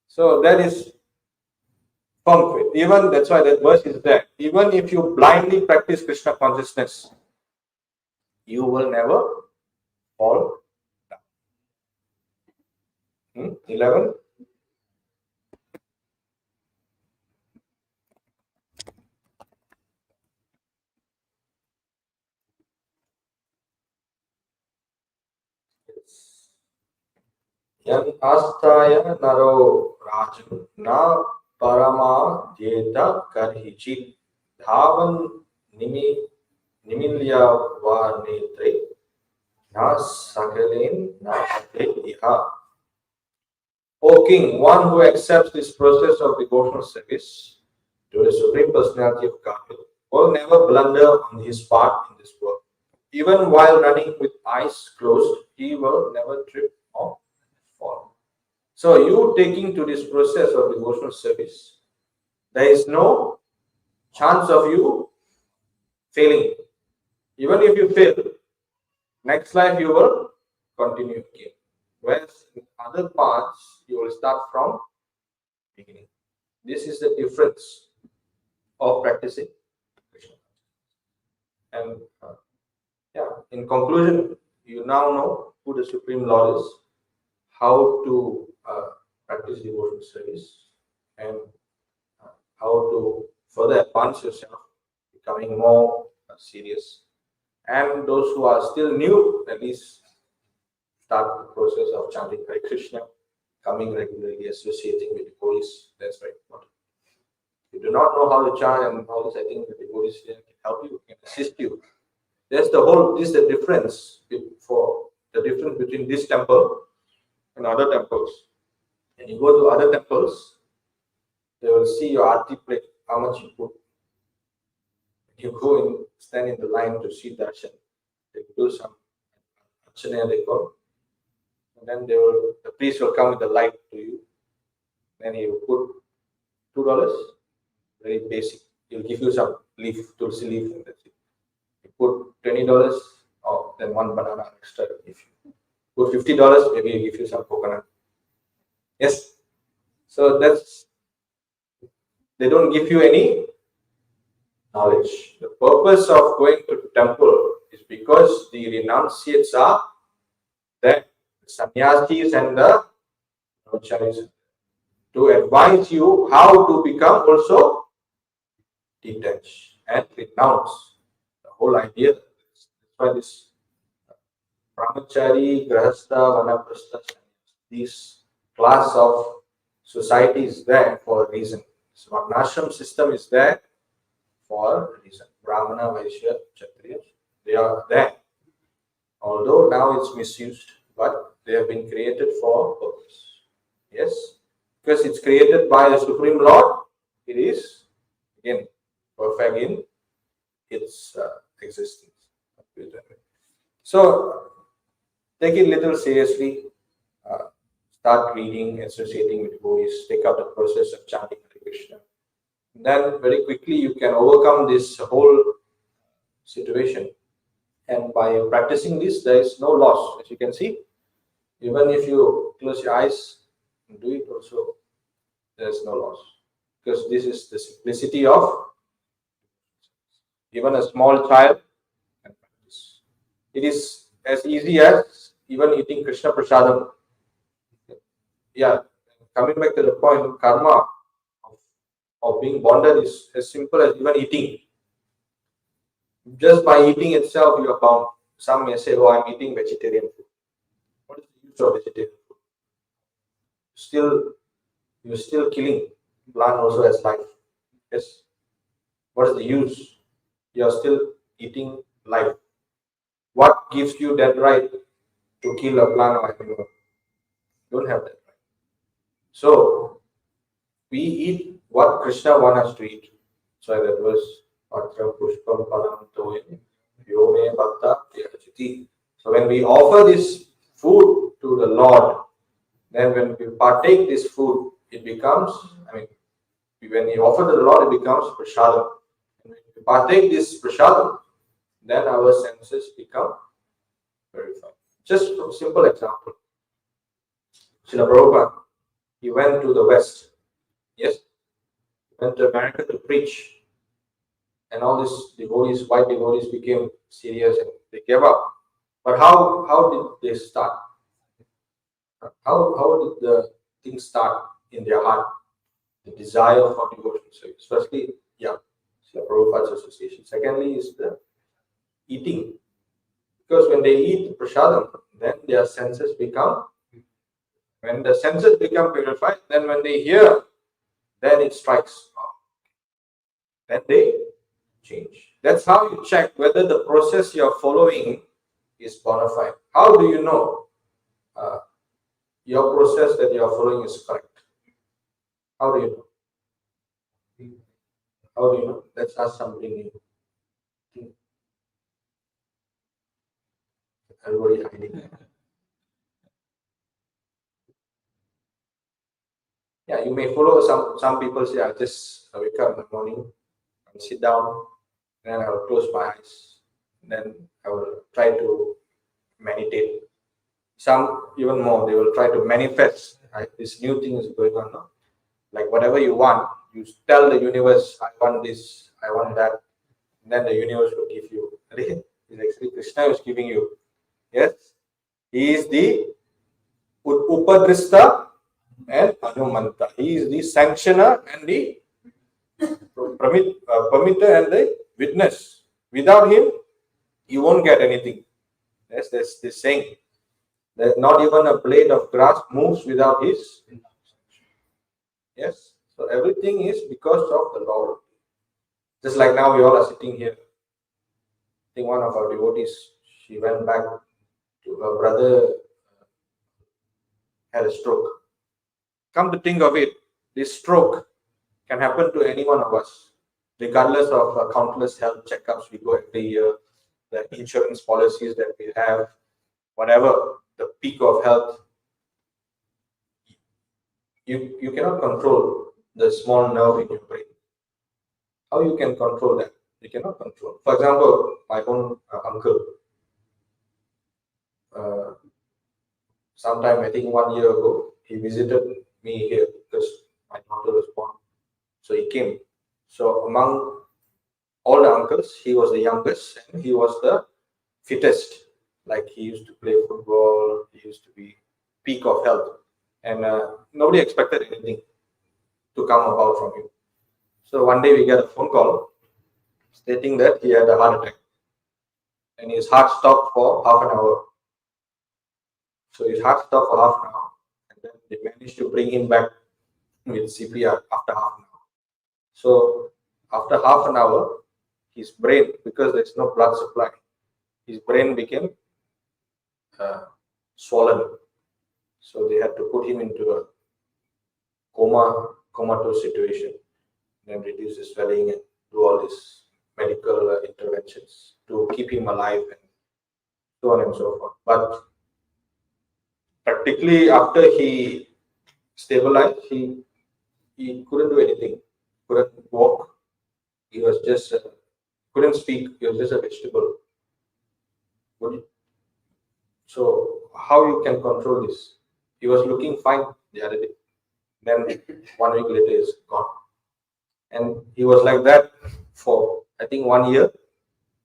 So that is firm faith. Even that's why that verse is there. Even if you blindly practice Krishna consciousness, you will never fall down. 11. Yan astaya naro rajan na parama jeta karhichit dhavan nimi Nimilya Vanetre Na Sakalen Na Iha. O king, one who accepts this process of devotional service to the Supreme Personality of Godhead will never blunder on his part in this work. Even while running with eyes closed, he will never trip or fall. So, you taking to this process of devotional service, there is no chance of you failing. Even if you fail, next life you will continue again. Whereas in other paths, you will start from beginning. This is the difference of practicing Krishna. And yeah, in conclusion, you now know who the Supreme Lord is, how to practice devotional service, and how to further advance yourself, becoming more serious. And those who are still new, at least start the process of chanting Hare Krishna, coming regularly, associating with devotees. That's very important. If you do not know how to chant and all this, I think the devotees can help you, can assist you. This is the difference between this temple and other temples. And you go to other temples, they will see your arti plate, how much you put. You go and stand in the line to see darshan. They do some archana, they call. And then the priest will come with the light to you. Then he will put $2, very basic. He'll give you some leaf, tulsi leaf, and that's it. You put $20, or then one banana extra. If you put $50, maybe he'll give you some coconut. Yes. So they don't give you any knowledge. The purpose of going to the temple is because the renunciates are there, the sannyasis and the brahmacharis, to advise you how to become also detached and renounce. The whole idea. That's why this brahmachari, grahastha, vanaprastha, these class of society is there for a reason. So varnashram system is there for a reason. Brahmana, Vaishya, Kshatriya, they are there. Although now it's misused, but they have been created for purpose. Yes, because it's created by the Supreme Lord, it is again perfect in its existence. So take it little seriously. Start reading, associating with devotees. Take up the process of chanting Hare Krishna. Then very quickly you can overcome this whole situation. And by practicing this, there is no loss. As you can see, even if you close your eyes and do it also, there is no loss. Because this is the simplicity of even a small child can practice. It is as easy as even eating Krishna Prasadam. Yeah, coming back to the point, karma of being bonded is as simple as even eating. Just by eating itself, you are bound. Some may say, "Oh, I'm eating vegetarian food." What is the use of vegetarian food? You're still killing. Plant also has life. Yes. What is the use? You are still eating life. What gives you that right to kill a plant or animal? You don't have that right. So we eat what Krishna wants us to eat. So that was Patra Pushpam Palam Toyam Yome Bhakta Yajati. So when we offer this food to the Lord, then when we partake this food, it becomes, when we offer to the Lord, it becomes prasadam. When we partake this prasadam, then our senses become purified. Just a simple example. Srila Prabhupada, he went to the West. Yes, he went to America to preach. And all these devotees, white devotees, became serious and they gave up. But how did they start? How did the things start in their heart? The desire for devotional service. Firstly, yeah, Srila Prabhupada's association. Secondly is the eating. Because when they eat prasadam, then their senses become, when the senses become purified, then when they hear, then it strikes. Then they change. That's how you check whether the process you're following is bona fide. How do you know your process that you're following is correct? How do you know? How do you know? Let's ask something new. Everybody hiding. Yeah, you may follow some people say, I just wake up in the morning and sit down, and then I will close my eyes, and then I will try to meditate. Some even more, they will try to manifest. Right? This new thing is going on now. Like whatever you want, you tell the universe, I want this, I want that, and then the universe will give you. It's actually Krishna is giving you. Yes, he is the Upadrista and Anumanta. He is the sanctioner and the permitter and the witness. Without him, you won't get anything. Yes, there's this saying that not even a blade of grass moves without his. Yes, so everything is because of the Lord. Just like now, we all are sitting here. I think one of our devotees, she went back to her brother, had a stroke. Come to think of it, this stroke can happen to any one of us, regardless of countless health checkups we go every year, the insurance policies that we have, whatever, the peak of health. You cannot control the small nerve in your brain. How you can control that? You cannot control. For example, my own uncle, sometime I think 1 year ago, he visited me here because my daughter was born. So he came. So among all the uncles, he was the youngest and he was the fittest. Like he used to play football, he used to be peak of health. And nobody expected anything to come about from him. So one day we get a phone call stating that he had a heart attack. And his heart stopped for half an hour. So his heart stopped for half an hour. And then they managed to bring him back with CPR after half an hour. So after half an hour, his brain, because there's no blood supply, his brain became swollen. So they had to put him into a comatose situation, then reduce the swelling and do all these medical interventions to keep him alive and so on and so forth. But practically after he stabilized, he couldn't do anything, couldn't walk. He was just couldn't speak. He was just a vegetable. So how you can control this? He was looking fine the other day. Then 1 week later, he's gone. And he was like that for, I think, 1 year.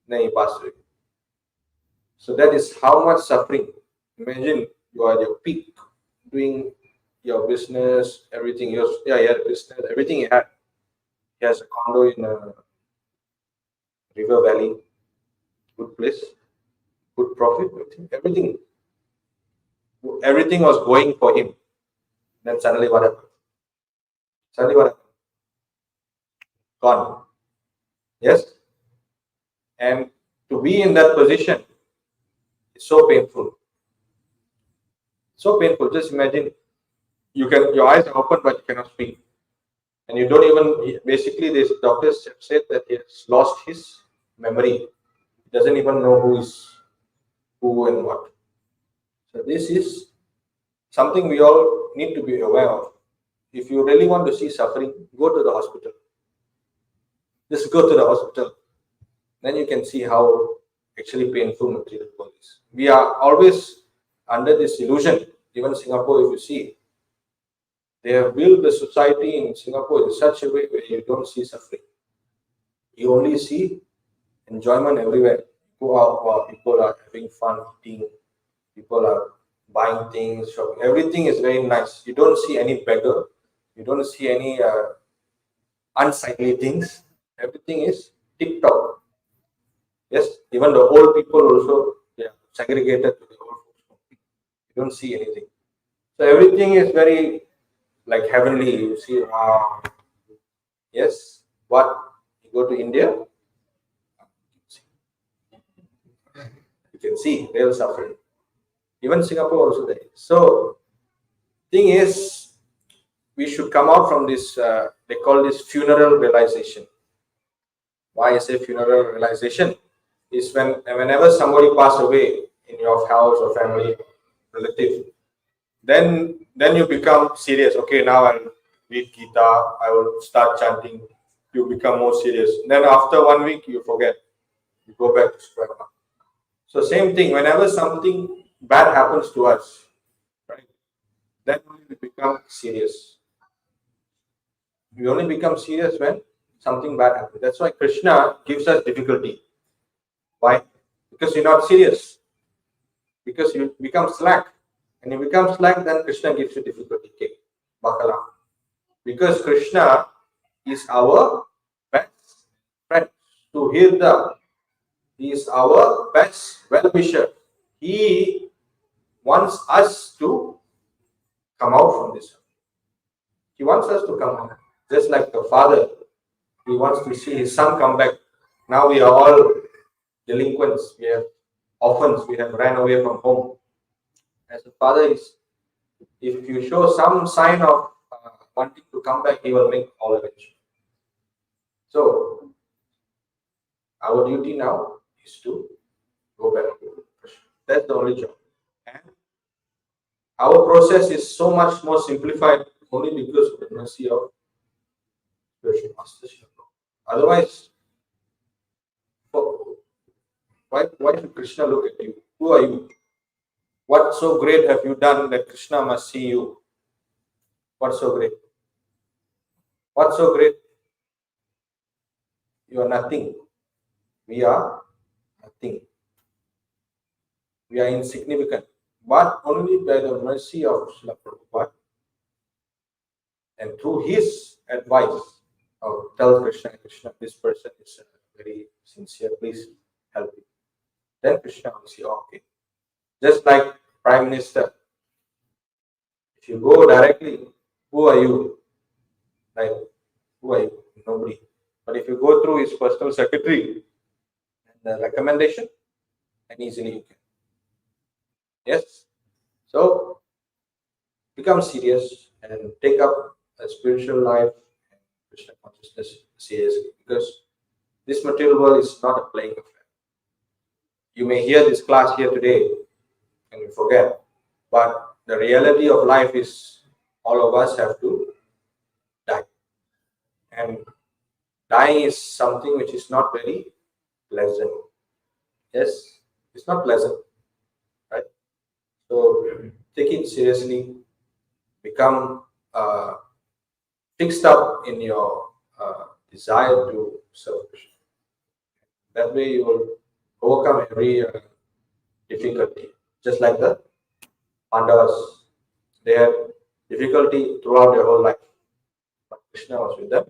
Then he passed away. So that is how much suffering. Imagine you are at your peak, doing your business, everything. He had a business, everything he had. He has a condo in a river valley, good place, good profit, everything. Everything was going for him. Then suddenly what happened? Gone. Yes? And to be in that position is so painful. So painful. Just imagine your eyes are open but you cannot speak. And you don't even, basically these doctors have said that he has lost his memory. He doesn't even know who is who and what. So this is something we all need to be aware of. If you really want to see suffering, go to the hospital. Just go to the hospital. Then you can see how actually painful material world is. We are always under this illusion. Even Singapore, if you see, they have built the society in Singapore in such a way where you don't see suffering. You only see enjoyment everywhere. Go out, wow, people are having fun eating, people are buying things, shopping. Everything is very nice. You don't see any beggar. You don't see any unsightly things. Everything is tip-top. Yes, even the old people also, they are segregated to the old folks. You don't see anything. So everything is very like heavenly. You see, wow. Yes, what? You go to India, You can see real suffering. Even Singapore also there. So, thing is, we should come out from this. They call this funeral realization. Why I say funeral realization is whenever somebody pass away in your house or family relative, then you become serious. Okay, now I'll read Gita. I will start chanting. You become more serious. Then after 1 week, you forget. You go back to square one. So same thing. Whenever something bad happens to us, right? Then only we become serious. We only become serious when something bad happens. That's why Kṛṣṇa gives us difficulty. Why? Because you're not serious. Because you become slack. And you become slack, then Kṛṣṇa gives you difficulty. Okay. Bakala. Because Kṛṣṇa is our best friend. To Hirda, he is our best well-wisher. He wants us to come out from this. He wants us to come out. Just like the father, he wants to see his son come back. Now we are all delinquents. We have orphans. We have ran away from home. As a father is, if you show some sign of wanting to come back, he will make all arrangements. So, our duty now is to go back to Kṛṣṇa. That's the only job. And our process is so much more simplified only because of the mercy of spiritual masters. Otherwise, why should Kṛṣṇa look at you? Who are you? What so great have you done that Kṛṣṇa must see you? What's so great? What's so great? You are nothing. We are nothing. We are insignificant. But only by the mercy of Srila Prabhupada and through his advice, tell Kṛṣṇa, this person is very sincere, please help me. Then Kṛṣṇa will say, oh, okay. Just like Prime Minister, if you go directly, who are you? Like, who are you? Nobody. But if you go through his personal secretary and the recommendation, then easily you can. Yes? So, become serious and take up a spiritual life and Krishna consciousness seriously, because this material world is not a playing affair. You may hear this class here today and you forget, but the reality of life is all of us have to die. And dying is something which is not very pleasant. Yes, it's not pleasant, right? So take it seriously, become fixed up in your desire to serve Krishna. That way you will overcome every difficulty. Just like the Pandavas, they had difficulty throughout their whole life, but Krishna was with them,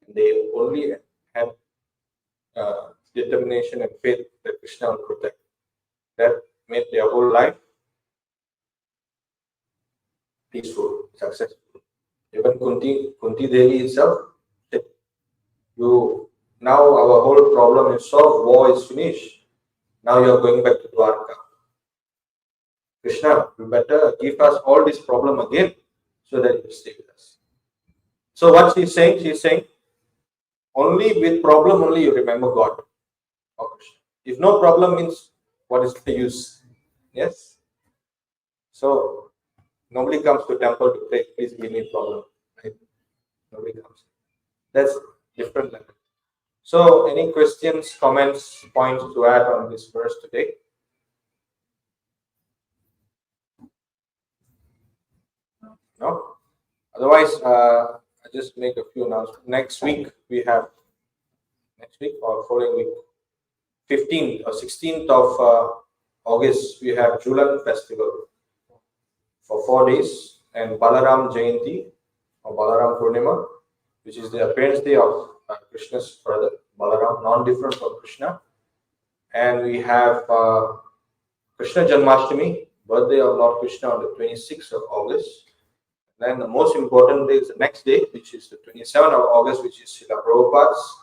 and they only had determination and faith that Krishna will protect. That made their whole life peaceful, successful. Even Kunti Devi itself said, now our whole problem is solved, war is finished. Now you are going back to Dwarka. Krishna, you better give us all this problem again so that you stay with us. So what she's saying? She's saying, only with problem only you remember God or Krishna. If no problem means, what is the use? Yes? So nobody comes to temple to pray, please give me problem. Right? Nobody comes. That's different level. So any questions, comments, points to add on this verse today? No? Otherwise, I just make a few announcements. Next week or following week, 15th or 16th of August, we have Julan festival for 4 days, and Balaram Jayanti or Balaram Purnima, which is the appearance day of Krishna's brother Balaram, non-different from Krishna. And we have Krishna Janmashtami, birthday of Lord Krishna, on the 26th of August. Then the most important day is the next day, which is the 27th of August, which is Srila Prabhupada's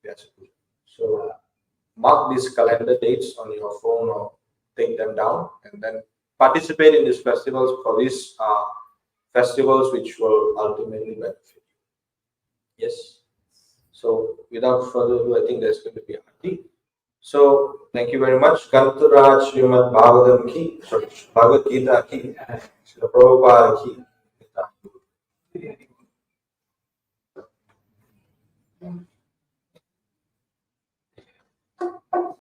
Vyasa Puja. So mark these calendar dates on your phone or take them down, and then participate in these festivals, for these festivals which will ultimately benefit you. Yes. So without further ado, I think there's going to be a Aarti. So thank you very much. Kantaraj Srimad Bhagavatam ki, sorry, Bhagavad Gita ki, Srila Prabhupada ki.